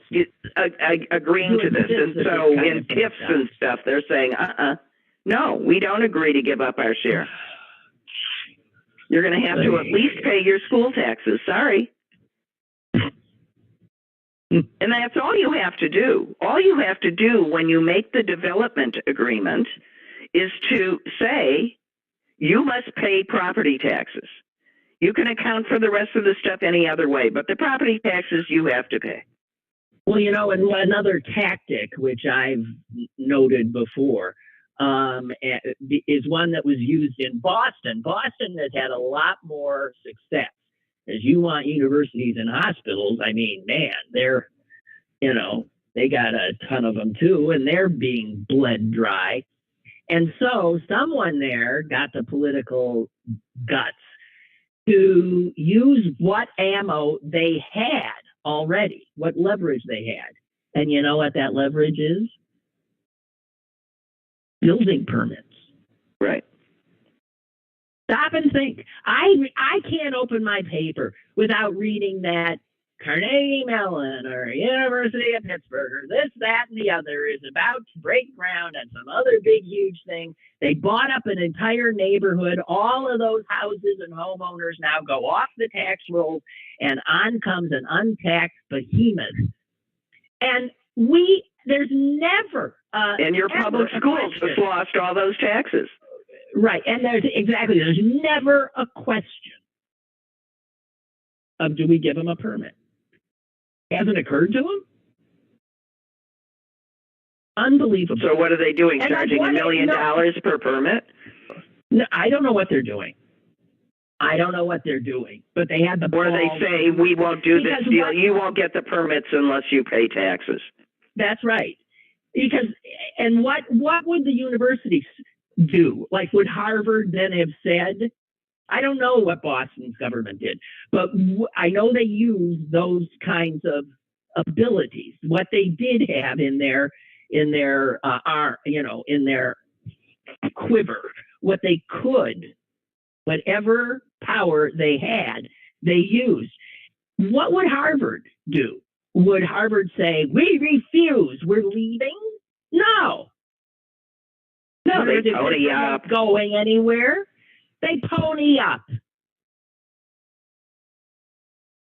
agreeing to this? And so in TIFs and stuff, they're saying, no, we don't agree to give up our share. You're going to have to at least pay your school taxes. Sorry. And that's all you have to do. All you have to do when you make the development agreement is to say, you must pay property taxes. You can account for the rest of the stuff any other way, but the property taxes you have to pay. Well, you know, and another tactic, which I've noted before, is one that was used in Boston. Boston has had a lot more success. As you want universities and hospitals, I mean, man, they're, they got a ton of them too, and they're being bled dry. And so someone there got the political guts to use what ammo they had already, what leverage they had. And you know what that leverage is? Building permits. Right. Stop and think. I can't open my paper without reading that Carnegie Mellon or University of Pittsburgh or this, that, and the other is about to break ground on some other big, huge thing. They bought up an entire neighborhood. All of those houses and homeowners now go off the tax rolls, and on comes an untaxed behemoth. And there's never and your public schools just lost all those taxes. Right, and there's never a question of, do we give them a permit? Hasn't occurred to them? Unbelievable. So what are they doing? Charging $1 million per permit? No, I don't know what they're doing. But they had the Or they say, we won't do this deal. You won't get the permits unless you pay taxes. That's right. Because, and what would the universities do? Like, would Harvard then have said, I don't know what Boston's government did, but I know they used those kinds of abilities. What they did have in their quiver, what they could, whatever power they had, they used. What would Harvard do? Would Harvard say, we refuse, we're leaving? No. No, they pony up. Going anywhere. They pony up.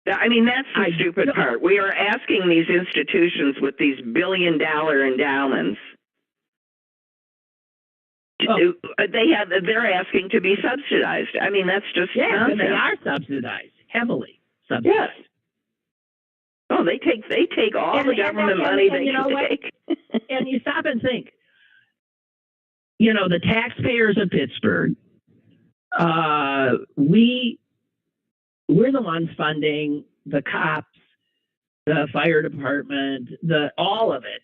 I mean, that's the stupid part. We are asking these institutions with these billion-dollar endowments. They're asking to be subsidized. I mean, that's just nonsense. They are subsidized, heavily subsidized. Yes. Oh, they take all the government money they can take. And you stop and think. The taxpayers of Pittsburgh. We're the ones funding the cops, the fire department, all of it,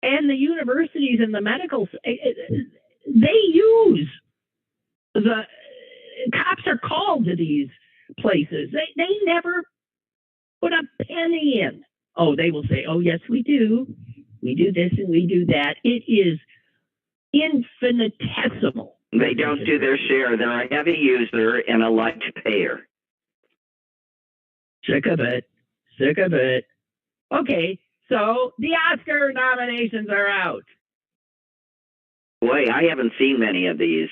and the universities and the medical. They use cops are called to these places. They never put a penny in. Oh, they will say, oh, yes, we do. We do this and we do that. It is infinitesimal. They don't do their share. They're a heavy user and a light payer. Sick of it. Sick of it. Okay, so the Oscar nominations are out. Boy, I haven't seen many of these.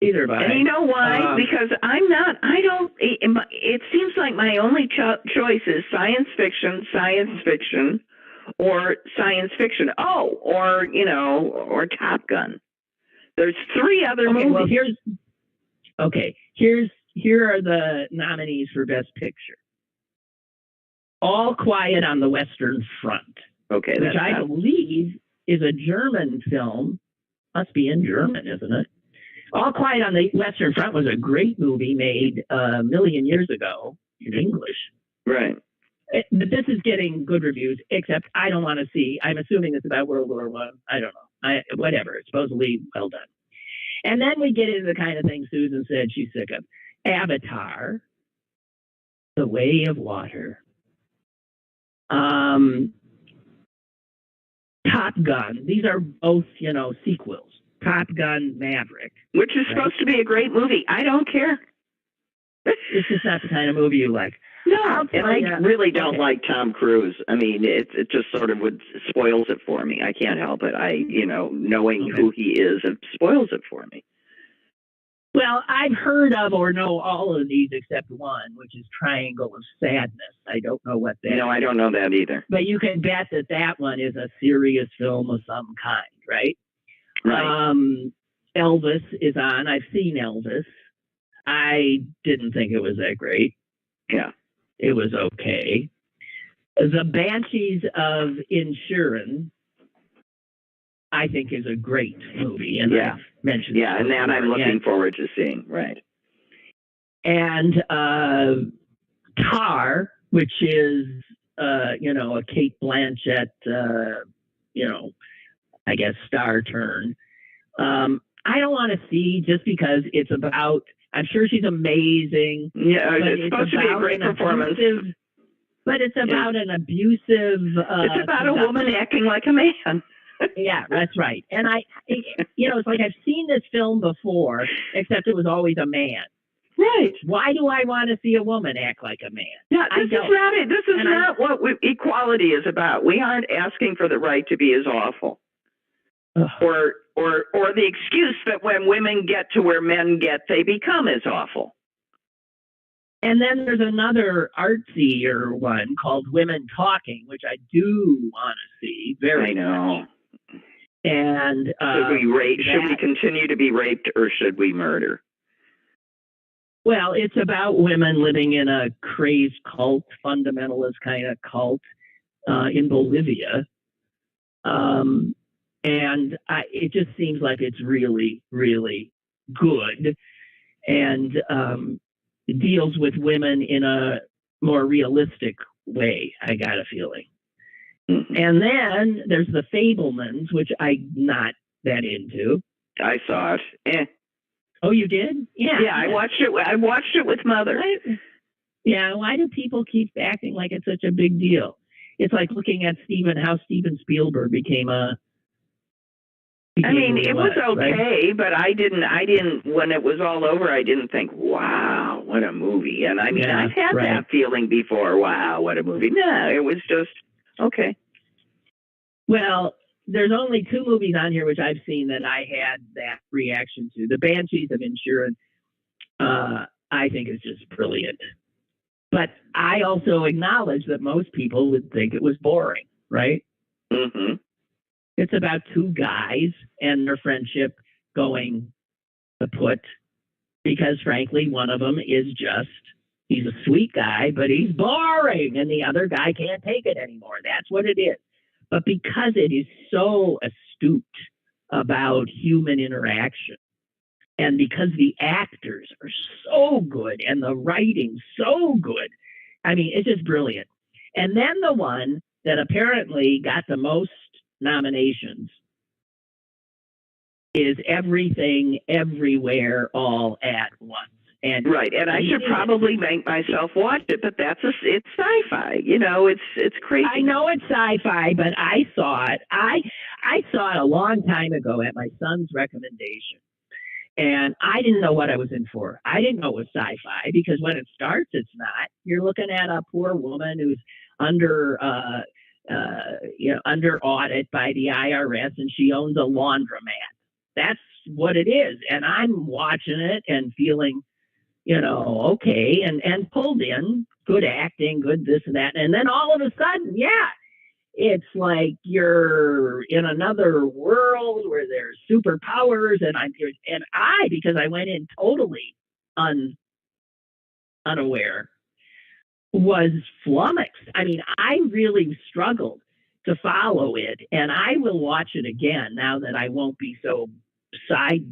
Either by. And you know why? Because it seems like my only choice is science fiction, or science fiction. Oh, or Top Gun. There's 3 other movies. Well, here are the nominees for Best Picture. All Quiet on the Western Front. Okay, which I believe is a German film. Must be in German, isn't it? All Quiet on the Western Front was a great movie made a million years ago in English. Right. But this is getting good reviews, except I don't want to see. I'm assuming it's about World War I. I don't know. Whatever. It's supposedly well done. And then we get into the kind of thing Susan said she's sick of. Avatar, The Way of Water, Top Gun. These are both, sequels. Top Gun Maverick. Which is supposed to be a great movie. I don't care. It's just not the kind of movie you like. No, and I really don't like Tom Cruise. I mean, it just sort of spoils it for me. I can't help it. Knowing who he is, it spoils it for me. Well, I've heard of or know all of these except one, which is Triangle of Sadness. I don't know what that is. No, I don't know that either. But you can bet that one is a serious film of some kind, right? Right. Elvis is on. I've seen Elvis. I didn't think it was that great. Yeah. It was okay. The Banshees of Inisherin, I think, is a great movie. And I've mentioned and that I'm looking forward to seeing. Right. And Tar, which is, a Kate Blanchett, I guess, star turn. I don't want to see just because it's about, I'm sure she's amazing. Yeah, it's supposed to be a great performance. But it's about an abusive... it's about a woman acting like a man. Yeah, that's right. And it's like I've seen this film before, except it was always a man. Right. Why do I want to see a woman act like a man? Yeah, this is not it. This is not what equality is about. We aren't asking for the right to be as awful. Or the excuse that when women get to where men get, they become as awful. And then there's another artsier one called Women Talking, which I do want to see very much. And should we continue to be raped or should we murder? Well, it's about women living in a crazed cult, fundamentalist kind of cult in Bolivia. And it just seems like it's really, really good and deals with women in a more realistic way, I got a feeling. Mm-hmm. And then there's The Fabelmans, which I'm not that into. I saw it. Oh, you did? Yeah. Yeah, I watched it with Mother. Why do people keep acting like it's such a big deal? It's like looking at how Steven Spielberg became a... I mean, it was okay, right? But I didn't, when it was all over, I didn't think, wow, what a movie. And I mean, I've had that feeling before, wow, what a movie. No, it was just, okay. Well, there's only 2 movies on here which I've seen that I had that reaction to. The Banshees of Inisherin, I think is just brilliant. But I also acknowledge that most people would think it was boring, right? Mm-hmm. It's about 2 guys and their friendship going kaput because, frankly, one of them is he's a sweet guy, but he's boring, and the other guy can't take it anymore. That's what it is. But because it is so astute about human interaction, and because the actors are so good and the writing so good, I mean, it's just brilliant. And then the one that apparently got the most nominations is everything, everywhere, all at once. And right, and I should probably make myself watch it, but it's sci-fi. It's crazy. I know it's sci-fi, but I saw it. I saw it a long time ago at my son's recommendation. And I didn't know what I was in for. I didn't know it was sci-fi because when it starts, it's not. You're looking at a poor woman who's under under audit by the IRS, and she owns a laundromat. That's what it is. And I'm watching it and feeling, okay, and pulled in, good acting, good this and that. And then all of a sudden, it's like you're in another world where there's superpowers, and because I went in totally unaware, was flummoxed. I mean, I really struggled to follow it, and I will watch it again now that I won't be so sideswiped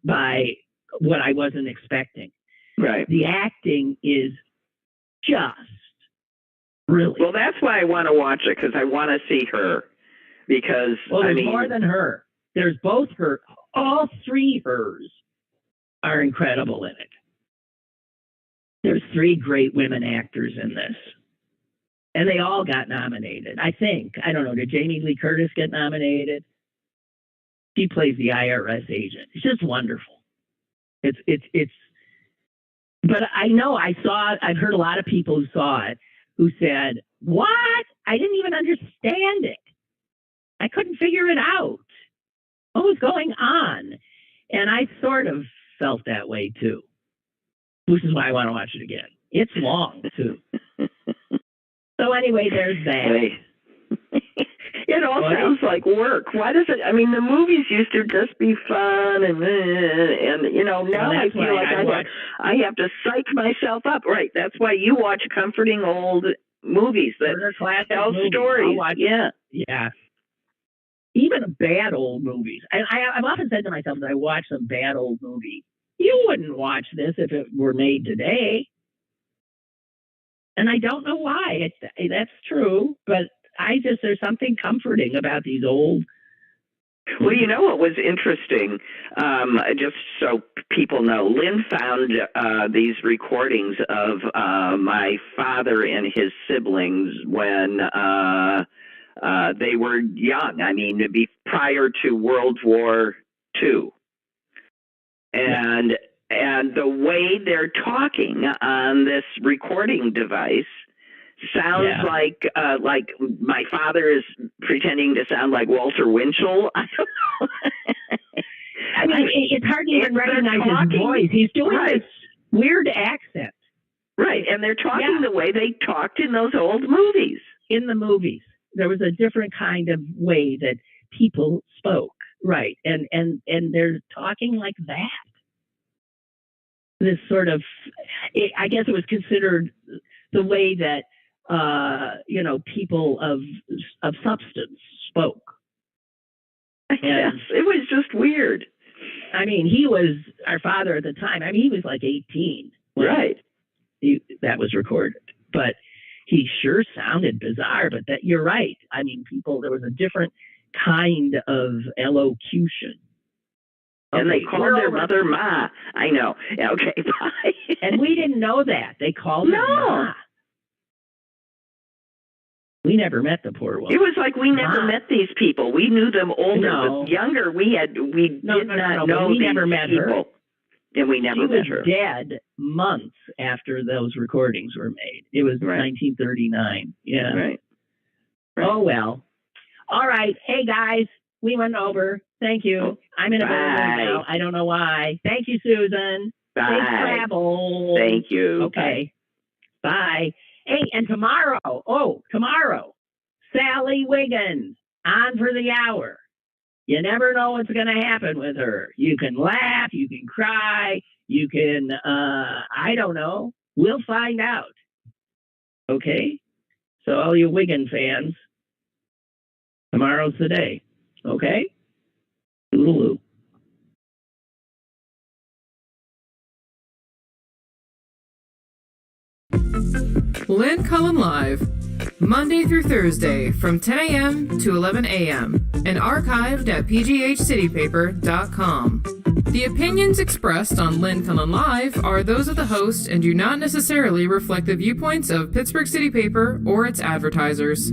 by what I wasn't expecting. Right. The acting is just really well. That's why I want to watch it, because I want to see her. Because there's more than her. There's both her. All three hers are incredible in it. There's three great women actors in this, and they all got nominated. I think. I don't know. Did Jamie Lee Curtis get nominated? She plays the IRS agent. It's just wonderful. It's. But I know I saw it. I've heard a lot of people who saw it who said, "What? I didn't even understand it. I couldn't figure it out. What was going on?" And I sort of felt that way too, which is why I want to watch it again. It's long too. So anyway, there's that. It all sounds like work. Why does it? I mean, the movies used to just be fun, and now I feel like I have to psych myself up. Right. That's why you watch comforting old movies that tell stories. Yeah. Even bad old movies. And I've often said to myself, as I watch some bad old movie, you wouldn't watch this if it were made today. And I don't know why. That's true, but there's something comforting about these old. Well, you know what was interesting? Just so people know, Lynn found these recordings of my father and his siblings when they were young. I mean, prior to World War II. And the way they're talking on this recording device sounds like my father is pretending to sound like Walter Winchell. I don't know. I mean, it's hard to even recognize his voice. He's doing this weird accent. Right, and they're talking the way they talked in those old movies. In the movies, there was a different kind of way that people spoke. Right, and they're talking like that. This sort of, I guess it was considered the way that people of substance spoke. Yes, it was just weird. I mean, he was our father at the time. I mean, he was like 18. Right. That was recorded, but he sure sounded bizarre. But you're right. I mean, there was a different kind of elocution. And they called their mother Ma. I know. Okay, bye. And we didn't know that. They called her Ma. We never met the poor woman. It was like we never met these people. We knew them older, but younger. We did not know we these never met people. her. And we never met her. She was dead months after those recordings were made. It was 1939. Yeah. Right. Oh, well. All right. Hey, guys. We went over. Thank you. I'm in a mood now. I don't know why. Thank you, Susan. Bye. Safe travel. Thank you. Okay. Bye. Hey, and tomorrow, Sally Wiggins on for the hour. You never know what's going to happen with her. You can laugh, you can cry, you can, I don't know. We'll find out. Okay? So all you Wiggin fans, tomorrow's the day. Okay? Toodaloo. Lynn Cullen Live. Monday through Thursday from 10 a.m. to 11 a.m. and archived at pghcitypaper.com. The opinions expressed on Lynn Cullen Live are those of the host and do not necessarily reflect the viewpoints of Pittsburgh City Paper or its advertisers.